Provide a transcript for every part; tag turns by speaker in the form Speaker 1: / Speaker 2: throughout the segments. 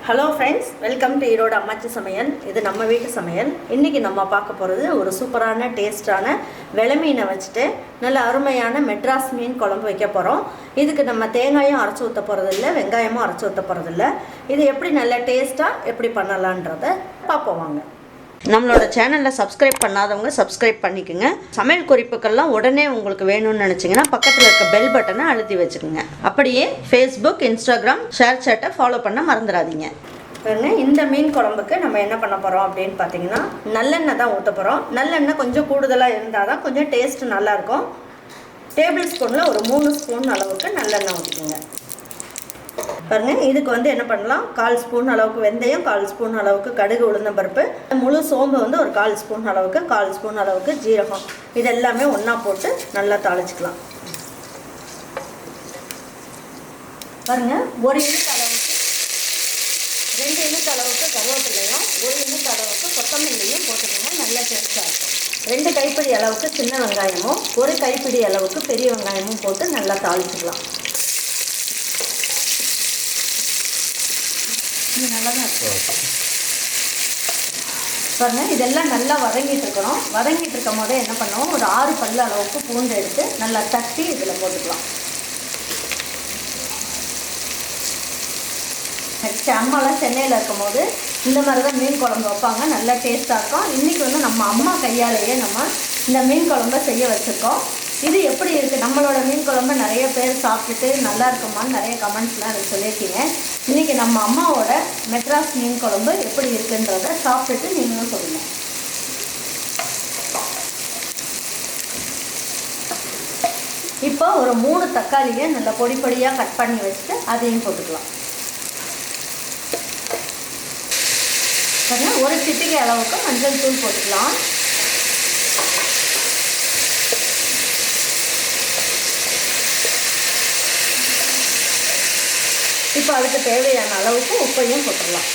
Speaker 1: Hello friends, welcome to Erode அம்மாச்சி சமையல். இது நம்ம வீட்டு சமையல். இன்றைக்கி நம்ம பார்க்க போகிறது ஒரு சூப்பரான டேஸ்டான வெலை மீனை வச்சுட்டு நல்ல அருமையான மெட்ராஸ் மீன் குழம்பு வைக்க போகிறோம். இதுக்கு நம்ம தேங்காயும் அரைச்சி ஊற்ற போகிறதில்ல, வெங்காயமும் அரைச்சி ஊற்ற போகிறதில்ல. இது எப்படி நல்ல டேஸ்ட்டாக எப்படி பண்ணலான்றதை பார்ப்போம் வாங்க. நம்மளோட சேனலில் சப்ஸ்கிரைப் பண்ணாதவங்க சப்ஸ்கிரைப் பண்ணிக்கோங்க. சமையல் குறிப்புக்கள்லாம் உடனே உங்களுக்கு வேணும்னு நினச்சிங்கன்னா பக்கத்தில் இருக்க பெல் பட்டனை அழுத்தி வச்சுக்கோங்க. அப்படியே ஃபேஸ்புக், இன்ஸ்டாகிராம், ஷேர் சேட்டை ஃபாலோ பண்ண மறந்துடாதீங்க. இந்த மீன் குழம்புக்கு நம்ம என்ன பண்ண போகிறோம் அப்படின்னு பார்த்தீங்கன்னா நல்லெண்ணெய் தான் ஊற்ற போகிறோம். நல்லெண்ணெய் கொஞ்சம் கூடுதலாக இருந்தால் தான் கொஞ்சம் டேஸ்ட்டு நல்லாயிருக்கும். டேபிள் ஸ்பூனில் ஒரு 3 ஸ்பூன் அளவுக்கு நல்லெண்ணெய் ஊற்றிக்கோங்க. பாருங்கள், இதுக்கு என்ன பண்ணலாம், 1/4 ஸ்பூன் அளவுக்கு வெந்தயம், 1/4 ஸ்பூன் அளவுக்கு கடுகு, உளுந்தம் பருப்பு, முழு சோம்பு ஒரு 1/4 ஸ்பூன் அளவுக்கு, 1/4 ஸ்பூன் அளவுக்கு ஜீரகம், இது எல்லாமே ஒன்றா போட்டு நல்லா தாளிச்சிக்கலாம். பாருங்கள், 1 இனுக்கு அளவுக்கு 2 இனுக்கு அளவுக்கு கருவேப்பிலையும் 1 இனுக்கு அளவுக்கு கொத்தமல்லியும் போட்டுக்கோங்க. நல்லா டேஸ்ட்டாக இருக்கும். 2 கைப்பிடி அளவுக்கு சின்ன வெங்காயமும் 1 கைப்பிடி அளவுக்கு பெரிய வெங்காயமும் போட்டு நல்லா தாளிச்சிக்கலாம். இது நல்லா தான் இருக்கும். பாருங்கள், இதெல்லாம் நல்லா வதங்கிட்டு இருக்கணும். வதங்கிட்டு இருக்கும் போதே என்ன பண்ணுவோம், ஒரு 6 பல்லு அளவுக்கு பூண்டு எடுத்து நல்லா தட்டி இதில் போட்டுக்கலாம். நெக்ஸ்ட் அம்மாலாம் சென்னையில் இருக்கும் போது இந்த மாதிரி தான் மீன் குழம்பு வைப்பாங்க. நல்லா டேஸ்ட்டாக இருக்கும். இன்றைக்கி நம்ம அம்மா கையாலேயே நம்ம இந்த மீன் குழம்பை செய்ய வச்சுருக்கோம். இது எப்படி இருக்குது, நம்மளோட மீன் குழம்பு நிறைய பேர் சாப்பிட்டுட்டு நல்லா இருக்குமான்னு நிறைய கமெண்ட்ஸ்லாம் எனக்கு சொல்லியிருக்கீங்க. இன்றைக்கி நம்ம அம்மாவோட மெட்ராஸ் மீன் குழம்பு எப்படி இருக்குன்றத சாப்பிட்டுட்டு நீங்களும் சொல்லுங்கள். இப்போ ஒரு 3 தக்காளியை நல்லா பொடி பொடியாக கட் பண்ணி வச்சுட்டு அதையும் போட்டுக்கலாம். சரிங்களா, 1 சிட்டிகை அளவுக்கு மஞ்சள் தூள் போட்டுக்கலாம். இப்போ அதுக்கு தேவையான அளவுக்கு உப்பையும் போட்டுடலாம்.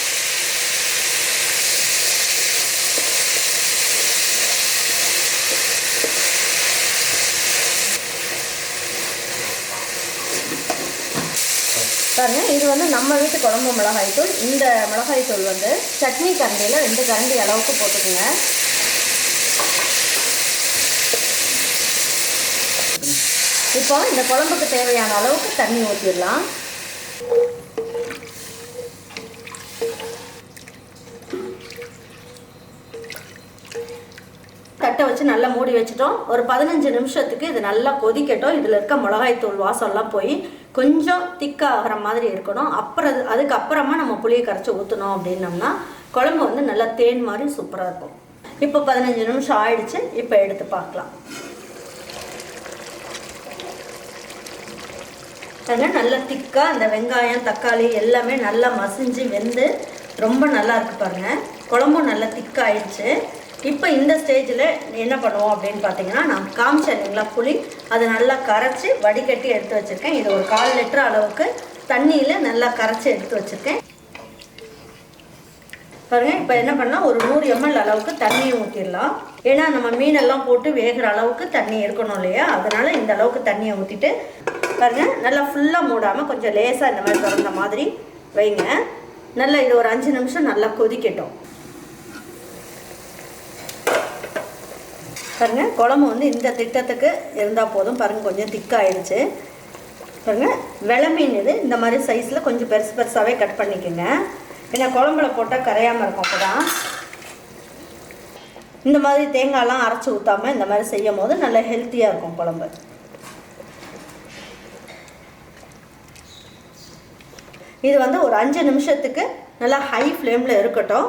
Speaker 1: பாருங்க, இது நம்ம வீட்டு குழம்பு மிளகாய் தூள். இந்த மிளகாய் தூள் சட்னி கரண்டியில் 2 கரண்டி அளவுக்கு போட்டுக்குங்க. இப்போ இந்த குழம்புக்கு தேவையான அளவுக்கு தண்ணி ஊற்றிடலாம். தட்டை வச்சு நல்லா மூடி வச்சுட்டோம். ஒரு 15 நிமிஷத்துக்கு இது நல்லா கொதிக்கட்டும். இதில் இருக்க மிளகாய்த்தூள் வாசம்லாம் போய் கொஞ்சம் திக்காக ஆகிற மாதிரி இருக்கணும். அதுக்கப்புறமா நம்ம புளியை கரைச்சி ஊற்றணும் அப்படின்னம்னா குழம்பு நல்லா தேன் மாதிரி சூப்பராக இருக்கும். இப்போ 15 நிமிஷம் ஆயிடுச்சு. இப்போ எடுத்து பார்க்கலாம். நல்லா திக்காக அந்த வெங்காயம், தக்காளி எல்லாமே நல்லா மசிஞ்சு வெந்து ரொம்ப நல்லா இருக்கு. பாருங்கள், குழம்பும் நல்லா திக்காயிடுச்சு. இப்போ இந்த ஸ்டேஜில் என்ன பண்ணுவோம் அப்படின்னு பார்த்தீங்கன்னா, நான் காமிச்சேன் இல்லைங்களா புளி, அதை நல்லா கரைச்சி வடிகட்டி எடுத்து வச்சுருக்கேன். இது ஒரு 1/4 லிட்டர் அளவுக்கு தண்ணியில் நல்லா கரைச்சி எடுத்து வச்சுருக்கேன். பாருங்கள், இப்போ என்ன பண்ணால் ஒரு 100 ml அளவுக்கு தண்ணியை ஊற்றிடலாம். ஏன்னா நம்ம மீனெல்லாம் போட்டு வேகிற அளவுக்கு தண்ணி இருக்கணும் இல்லையா, அதனால் இந்த அளவுக்கு தண்ணியை ஊற்றிட்டு பாருங்கள், நல்லா ஃபுல்லாக மூடாமல் கொஞ்சம் லேசாக இந்த மாதிரி திறந்த மாதிரி வைங்க. நல்லா இது ஒரு 5 நிமிஷம் நல்லா கொதிக்கட்டும். பாருங்கள், குழம்பு இந்த திட்டத்துக்கு இருந்தால் போதும். பாருங்கள், கொஞ்சம் திக்காகிடுச்சு. பாருங்கள், வெலை மீன் இது இந்த மாதிரி சைஸில் கொஞ்சம் பெருசு பெருசாகவே கட் பண்ணிக்கோங்க. ஏன்னா குழம்புல போட்டால் கரையாமல் இருக்கும். அப்போ தான் இந்த மாதிரி தேங்காயெலாம் அரைச்சி ஊற்றாமல் இந்த மாதிரி செய்யும் போது நல்லா ஹெல்த்தியாக இருக்கும் குழம்பு. இது ஒரு 5 நிமிஷத்துக்கு நல்லா ஹை ஃப்ளேமில் இருக்கட்டும்.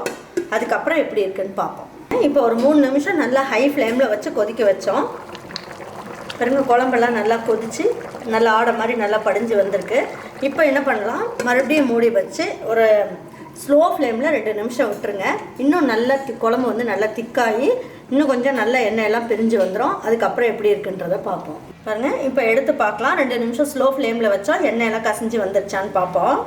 Speaker 1: அதுக்கப்புறம் எப்படி இருக்குன்னு பார்ப்போம். இப்போ ஒரு 3 நிமிஷம் நல்லா ஹை ஃப்ளேமில் வச்சு கொதிக்க வச்சோம். பாருங்க, குழம்பெல்லாம் நல்லா கொதித்து நல்லா ஆடை மாதிரி நல்லா படிஞ்சு வந்திருக்கு. இப்போ என்ன பண்ணலாம், மறுபடியும் மூடி வச்சு ஒரு ஸ்லோ ஃப்ளேமில் 2 நிமிஷம் விட்டுருங்க. இன்னும் நல்லா குழம்பு நல்லா திக்காகி இன்னும் கொஞ்சம் நல்ல எண்ணெயெல்லாம் பிரிஞ்சு வந்துடும். அதுக்கப்புறம் எப்படி இருக்குன்றதை பார்ப்போம். பாருங்கள், இப்போ எடுத்து பார்க்கலாம். 2 நிமிஷம் ஸ்லோ ஃப்ளேமில் வச்சா எண்ணெயெல்லாம் கசிஞ்சு வந்துருச்சான்னு பார்ப்போம்.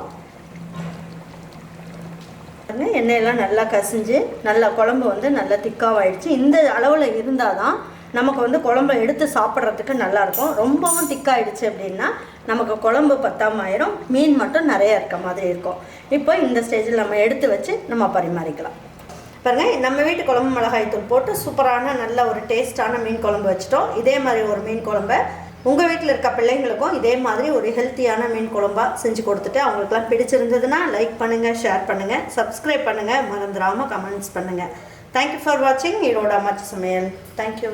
Speaker 1: எண்ணெயெல்லாம் நல்லா கசிஞ்சு நல்லா குழம்பு நல்லா திக்காவாயிடுச்சு. இந்த அளவில் இருந்தால் தான் நமக்கு வந்து குழம்பை எடுத்து சாப்பிட்றதுக்கு நல்லாயிருக்கும். ரொம்பவும் திக்காயிடுச்சு அப்படின்னா நமக்கு குழம்பு பத்தாம ஆயிரும், மீன் மட்டும் நிறைய இருக்க மாதிரி இருக்கும். இப்போ இந்த ஸ்டேஜில் நம்ம எடுத்து வச்சு நம்ம பரிமாறிக்கலாம். பாருங்கள், நம்ம வீட்டு குழம்பு மிளகாய் தூள் போட்டு சூப்பரான நல்ல ஒரு டேஸ்ட்டான மீன் குழம்பு வச்சுட்டோம். இதே மாதிரி ஒரு மீன் குழம்பை உங்கள் வீட்டில் இருக்க பிள்ளைங்களுக்கும் இதே மாதிரி ஒரு ஹெல்த்தியான மீன் குழம்பாக செஞ்சு கொடுத்துட்டு அவங்களுக்குலாம் பிடிச்சிருந்ததுன்னா லைக் பண்ணுங்கள், ஷேர் பண்ணுங்கள், சப்ஸ்கிரைப் பண்ணுங்கள், மறந்துடாமல் கமெண்ட்ஸ் பண்ணுங்கள். தேங்க்யூ ஃபார் வாட்சிங் ஈரோடு அம்மாச்சி சமையல். தேங்க்யூ.